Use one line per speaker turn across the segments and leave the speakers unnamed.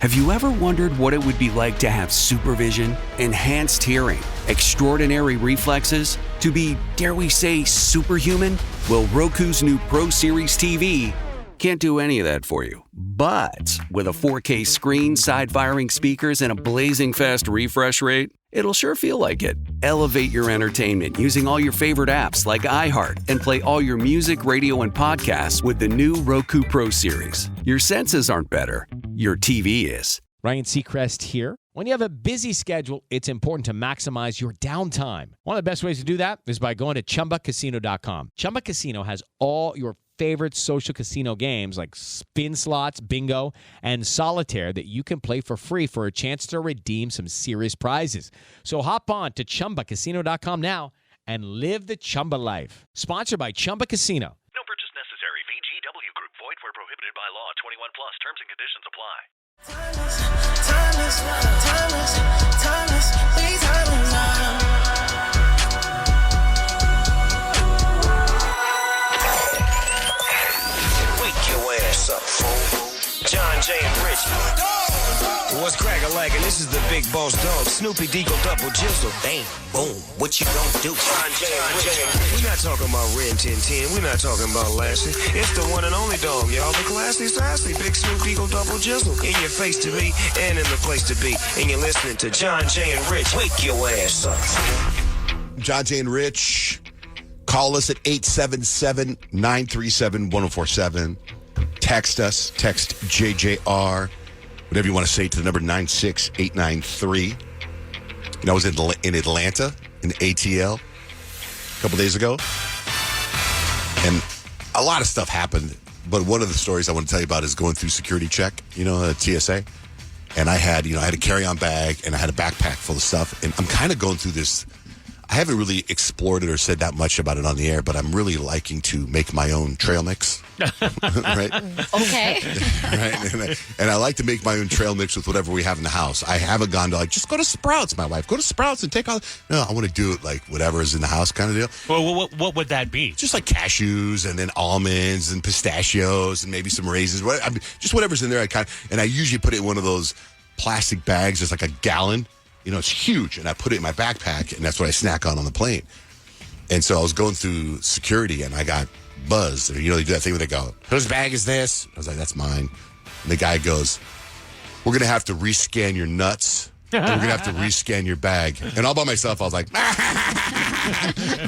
Have you ever wondered what it would be like to have supervision, enhanced hearing, extraordinary reflexes, to be, dare we say, superhuman? Well, Roku's new Pro Series TV can't do any of that for you. But with a 4K screen, side-firing speakers, and a blazing fast refresh rate, it'll sure feel like it. Elevate your entertainment using all your favorite apps like iHeart and play all your music, radio, and podcasts with the new Roku Pro Series. Your senses aren't better. Your TV is.
Ryan Seacrest here. When you have a busy schedule, it's important to maximize your downtime. One of the best ways to do that is by going to ChumbaCasino.com. Chumba Casino has all your favorite social casino games like spin slots, bingo, and solitaire that you can play for free for a chance to redeem some serious prizes. So hop on to ChumbaCasino.com now and live the Chumba life. Sponsored by Chumba Casino.
No purchase necessary. VGW Group. Void where prohibited by law. 21 plus. Terms and conditions apply.
Timeless, we timeless now.
Wake your ass up, fool. John Jay and Rich. What's crack-a-lackin'? This is the big boss dog, Snoopy Deagle Double Jizzle. Bang, boom, what you gonna do? John Jay and Rich. We're not talking about Ren 1010. We're not talking about Lassie. It's the one and only dog, y'all. The classy, sassy, big Snoop Deagle Double Jizzle. In your face to be and in the place to be. And you're listening to John Jay and Rich. Wake your ass up.
John Jay and Rich. Call us at 877-937-1047. Text us. Text JJR. Whatever you want to say to the number 96893. You know, I was in Atlanta, in ATL, a couple days ago. And a lot of stuff happened. But one of the stories I want to tell you about is going through security check, TSA. And I had a carry-on bag and I had a backpack full of stuff. And I'm kind of going through this. I haven't really explored it or said that much about it on the air, but I'm really liking to make my own trail mix. Right?
Okay.
Right? And I like to make my own trail mix with whatever we have in the house. I haven't gone to just go to Sprouts, my wife. Go to Sprouts and take all. No, I want to do it like whatever is in the house kind of deal.
Well, what would that be?
Just like cashews and then almonds and pistachios and maybe some raisins. Just whatever's in there. And I usually put it in one of those plastic bags. It's like a gallon. It's huge, and I put it in my backpack, and that's what I snack on the plane. And so I was going through security, and I got buzzed. They do that thing where they go, whose bag is this? I was like, that's mine. And the guy goes, we're going to have to rescan your nuts, and we're going to have to rescan your bag. And all by myself, I was like,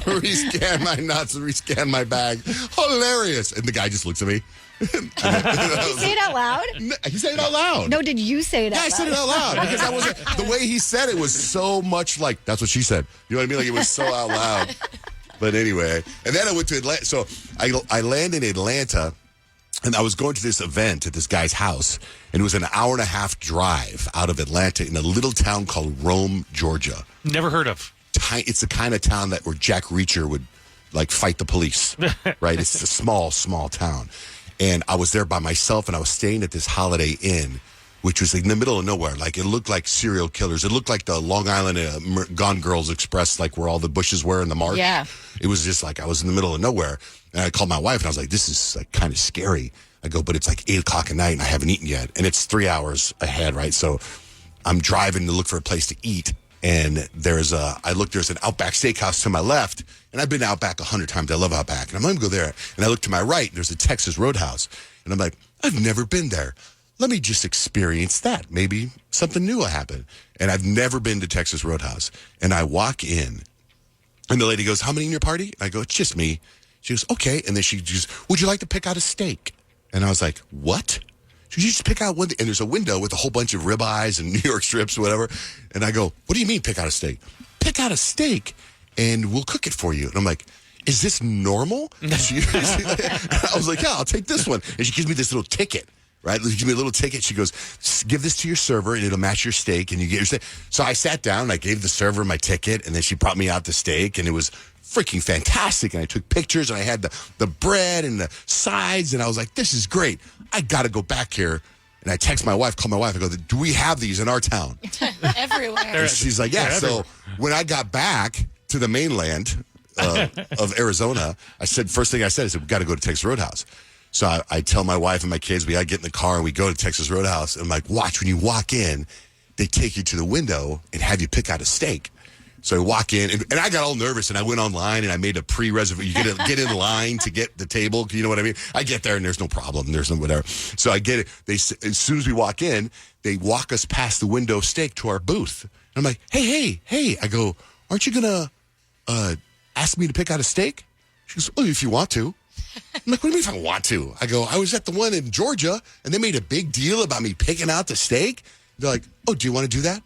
rescan my nuts and rescan my bag. Hilarious. And the guy just looks at me.
Did you say it out loud?
He said it out loud.
No, did you say it out loud?
Yeah, I said it out loud because the way he said it was so much like, that's what she said. You know what I mean? Like it was so out loud. But anyway, and then I went to Atlanta. So I landed in Atlanta, and I was going to this event at this guy's house, and it was an hour-and-a-half drive out of Atlanta in a little town called Rome, Georgia.
Never heard of.
It's the kind of town where Jack Reacher would fight the police, right? It's a small, small town. And I was there by myself, and I was staying at this Holiday Inn, which was in the middle of nowhere. Like, it looked like serial killers. It looked like the Long Island Gone Girls Express, like where all the bushes were in the marsh.
Yeah.
It was just like I was in the middle of nowhere. And I called my wife, and I was like, this is like kind of scary. I go, but it's like 8 o'clock at night, and I haven't eaten yet. And it's 3 hours ahead, right? So I'm driving to look for a place to eat. And there's an Outback Steakhouse to my left. And I've been to Outback 100 times. I love Outback. And I'm going to go there. And I look to my right. There's a Texas Roadhouse. And I'm like, I've never been there. Let me just experience that. Maybe something new will happen. And I've never been to Texas Roadhouse. And I walk in. And the lady goes, how many in your party? And I go, it's just me. She goes, okay. And then she goes, would you like to pick out a steak? And I was like, what? She goes, you just pick out one. And there's a window with a whole bunch of ribeyes and New York strips, whatever. And I go, what do you mean pick out a steak? Pick out a steak and we'll cook it for you. And I'm like, is this normal? I was like, yeah, I'll take this one. And she gives me this little ticket, right? She gives me a little ticket. She goes, give this to your server and it'll match your steak and you get your steak. So I sat down and I gave the server my ticket and then she brought me out the steak and it was freaking fantastic. And I took pictures and I had the bread and the sides and I was like, this is great. I got to go back here. And I text my wife, call my wife. I go, do we have these in our town?
Everywhere.
And she's like, yeah. So when I got back to the mainland of Arizona, first thing I said, we got to go to Texas Roadhouse. So I tell my wife and my kids, we got to get in the car and we go to Texas Roadhouse. And I'm like, watch, when you walk in, they take you to the window and have you pick out a steak. So I walk in, and I got all nervous, and I went online, and I made a pre-reservation. You get in line to get the table. You know what I mean? I get there, and there's no problem. There's no whatever. So I get it. As soon as we walk in, they walk us past the window steak to our booth. And I'm like, hey. I go, aren't you going to ask me to pick out a steak? She goes, oh, if you want to. I'm like, what do you mean if I want to? I go, I was at the one in Georgia, and they made a big deal about me picking out the steak. They're like, oh, do you want to do that?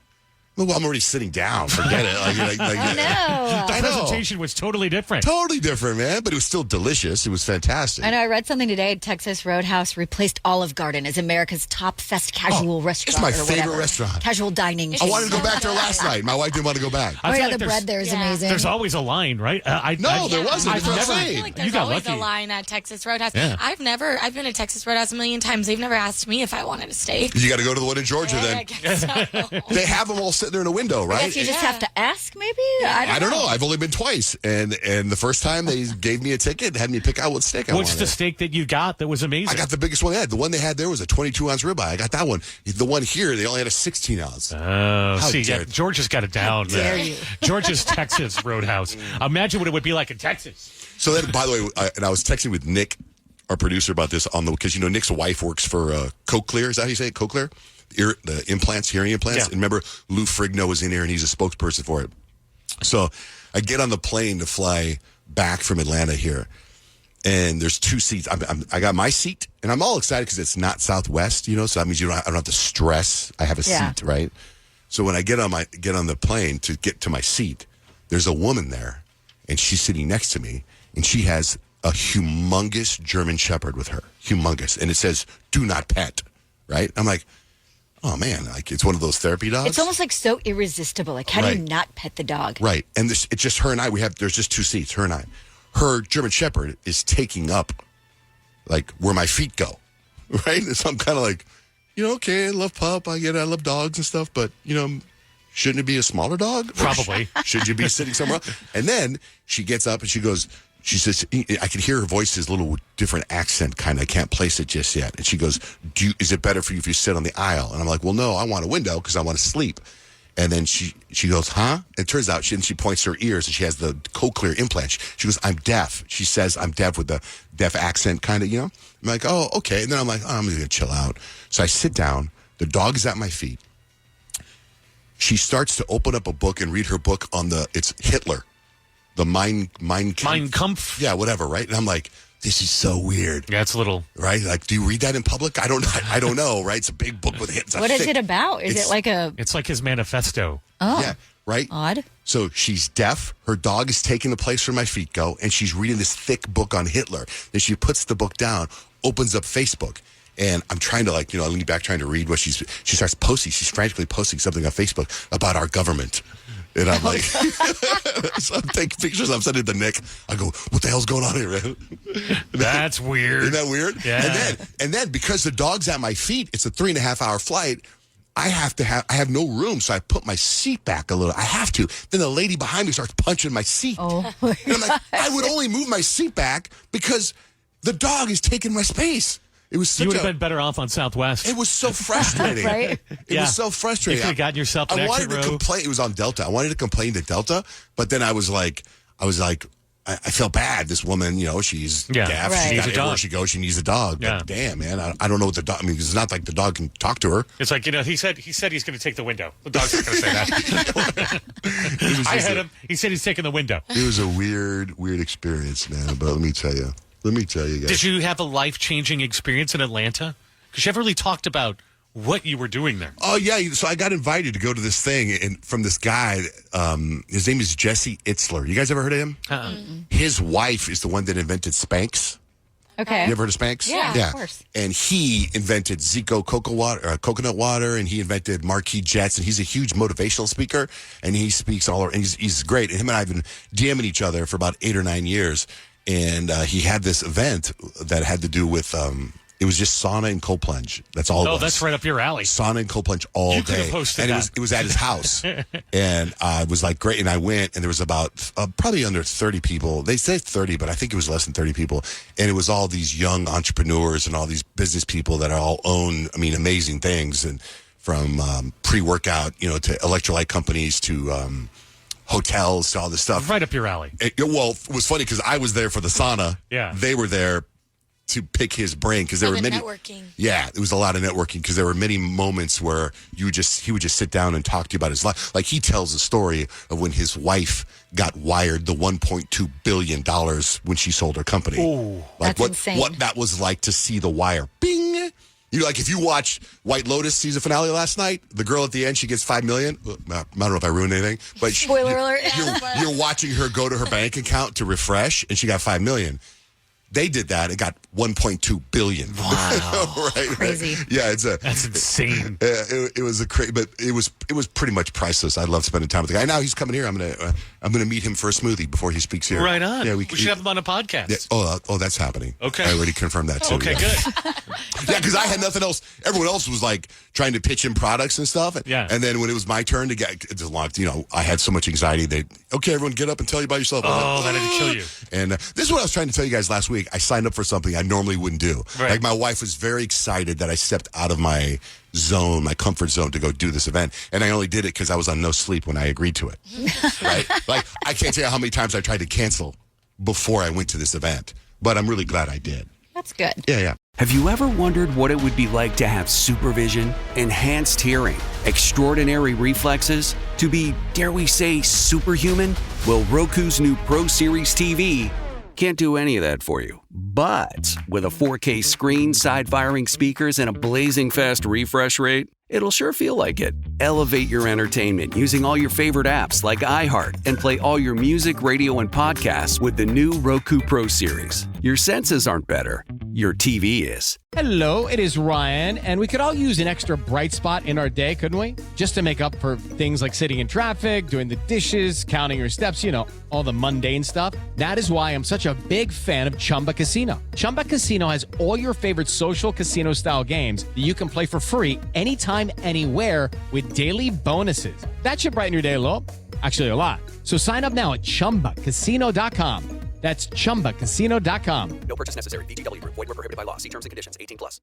Well, I'm already sitting down. Forget it.
No.
The presentation was totally different.
Totally different, man. But it was still delicious. It was fantastic.
I know. I read something today. Texas Roadhouse replaced Olive Garden as America's top fast casual restaurant.
It's my favorite restaurant.
Casual dining.
I wanted to go back there last night. My wife didn't want to go back.
I
Oh
feel
yeah,
like
the bread there is amazing.
There's always a line, right?
No, there wasn't.
I've
That's what I'm
never.
saying.
I feel like
You
there's
got
always
lucky.
a line at Texas Roadhouse.
Yeah.
I've been to Texas Roadhouse a million times. They've never asked me if I wanted a steak.
You got to go to the one in Georgia
I
then.
guess so.
They have them all sitting there in a window,
I
right?
guess you just have to ask, maybe?
I don't know. I've only been twice. And the first time they gave me a ticket and had me pick out what steak I
What's
wanted.
the steak that you got that was amazing?
I got the biggest one they had. The one they had there was a 22-ounce ribeye. I got that one. The one here, they only had a 16-ounce.
Oh,
How
see,
dare
yeah, Georgia's got it down.
dare you.
Georgia's Texas Roadhouse. Imagine what it would be like in Texas.
So then, by the way, and I was texting with Nick, our producer, about this because Nick's wife works for Cochlear. Is that how you say it? Cochlear? The implants, hearing implants.
Yeah.
And remember, Lou Frigno was in here, and he's a spokesperson for it. So I get on the plane to fly back from Atlanta here, and there's two seats. I got my seat, and I'm all excited because it's not Southwest, so that means I don't have to stress. I have a seat, right? So when I get on the plane to get to my seat, there's a woman there, and she's sitting next to me, and she has a humongous German Shepherd with her, humongous, and it says "Do not pet," right? I'm like, oh man, like it's one of those therapy dogs.
It's almost like so irresistible. Like, how do you
Right.
not pet the dog?
Right. And it's just her and I. There's just two seats, her and I. Her German Shepherd is taking up, like, where my feet go. Right? And so I'm kind of like, okay, I love pup. I get it. I love dogs and stuff. But, shouldn't it be a smaller dog? Or
Probably.
Should you be sitting somewhere else? And then she gets up and she says, I can hear her voice's little different accent, kind of. I can't place it just yet. And she goes, is it better for you if you sit on the aisle? And I'm like, well, no, I want a window because I want to sleep. And then she goes, huh? It turns out she points to her ears and she has the cochlear implant. She goes, I'm deaf. She says, I'm deaf with the deaf accent, kind of, I'm like, oh, okay. And then I'm like, I'm just going to chill out. So I sit down. The dog is at my feet. She starts to open up a book and read her book it's Hitler. The Mein
Kampf.
Yeah, whatever, right? And I'm like, this is so weird.
Yeah, it's a little.
Right? Like, do you read that in public? I don't know, right? It's a big book with hits.
What is it about? Is it like a...
It's like his manifesto.
Oh,
Yeah, right?
odd.
So she's deaf. Her dog is taking the place where my feet go, and she's reading this thick book on Hitler. Then she puts the book down, opens up Facebook, and I'm trying to, I lean back trying to read what she starts posting. She's frantically posting something on Facebook about our government. And I'm like, so I'm taking pictures. I'm sending it to Nick. I go, what the hell's going on here, man?
That's weird.
Isn't that weird?
Yeah.
And then because the dog's at my feet, it's a 3.5 hour flight. I have no room, so I put my seat back a little. I have to. Then the lady behind me starts punching my seat.
Oh,
And I'm like, I would only move my seat back because the dog is taking my space. It was such
You would have been better off on Southwest.
It was so frustrating.
Right?
It was so frustrating.
You could have gotten yourself an
I wanted
exit
to
row.
complain. It was on Delta. I wanted to complain to Delta, but then I was like, I felt bad. This woman, she's deaf.
Right.
She's
Needs
got
a
everywhere
dog.
she goes. She needs a dog.
Yeah.
But damn, man, I don't know what the dog. I mean, it's not like the dog can talk to her.
It's like, he said he's going to take the window. The dog's not going to say that.
It was
I
just
had him. He said he's taking the window.
It was a weird experience, man. But let me tell you, guys.
Did you have a life-changing experience in Atlanta? Because you haven't really talked about what you were doing there.
Oh yeah, so I got invited to go to this thing from this guy. His name is Jesse Itzler. You guys ever heard of him? His wife is the one that invented Spanx.
okay.
You ever heard of Spanx?
Yeah, of course.
And he invented Zico coconut water, and he invented Marquis Jets, and he's a huge motivational speaker, and he speaks all over, and he's great. And him and I have been DMing each other for about 8 or 9 years, and he had this event that had to do with It was just sauna and cold plunge. That's all it was.
Oh, that's right up your alley.
Sauna and cold plunge all
You
day.
could have hosted
and
that.
it was at his house. And it was like great. And I went, and there was about probably under 30 people. They say 30, but I think it was less than 30 people. And it was all these young entrepreneurs and all these business people that all own, amazing things. And from pre-workout, to electrolyte companies to hotels to all this stuff.
Right up your alley.
It was funny because I was there for the sauna.
Yeah.
They were there to pick his brain because there were many
networking.
Yeah, it was a lot of networking because there were many moments where he would just sit down and talk to you about his life. Like he tells the story of when his wife got wired the $1.2 billion when she sold her company.
Ooh,
like
that's insane.
What that was like to see the wire. Bing. Like if you watch White Lotus season finale last night, the girl at the end, she gets $5 million. I don't know if I ruined anything, but
Spoiler alert.
You're watching her go to her bank account to refresh, and she got $5 million. They did that. It got $1.2 billion.
Wow.
Right?
Crazy.
Yeah,
that's insane.
It was but it was pretty much priceless. I love spending time with the guy. Now he's coming here. I'm gonna meet him for a smoothie before he speaks here.
Right on.
Yeah,
we should have him on a podcast.
Yeah, oh, that's happening.
Okay.
I already confirmed that too.
Okay,
yeah.
good.
Yeah, because I had nothing else. Everyone else was like trying to pitch in products and stuff.
Yeah.
And then when it was my turn to get, I had so much anxiety that, okay, everyone get up and tell you about yourself.
Oh, that didn't kill you.
And this is what I was trying to tell you guys last week. I signed up for something I normally wouldn't do.
Right.
Like my wife was very excited that I stepped out of my zone, my comfort zone to go do this event. And I only did it because I was on no sleep when I agreed to it. Right? Like I can't tell you how many times I tried to cancel before I went to this event. But I'm really glad I did.
That's good.
Yeah.
Have you ever wondered what it would be like to have supervision, enhanced hearing, extraordinary reflexes, to be, dare we say, superhuman? Well, Roku's new Pro Series TV can't do any of that for you. But with a 4K screen, side-firing speakers, and a blazing fast refresh rate, it'll sure feel like it. Elevate your entertainment using all your favorite apps like iHeart and play all your music, radio, and podcasts with the new Roku Pro Series. Your senses aren't better. Your TV is.
Hello, it is Ryan, and we could all use an extra bright spot in our day, couldn't we? Just to make up for things like sitting in traffic, doing the dishes, counting your steps, all the mundane stuff. That is why I'm such a big fan of Chumba Casino. Chumba Casino has all your favorite social casino-style games that you can play for free anytime, anywhere with daily bonuses. That should brighten your day a little. Actually, a lot. So sign up now at ChumbaCasino.com. That's ChumbaCasino.com.
No purchase necessary. VGW Group. Void where prohibited by law. See terms and conditions. 18+.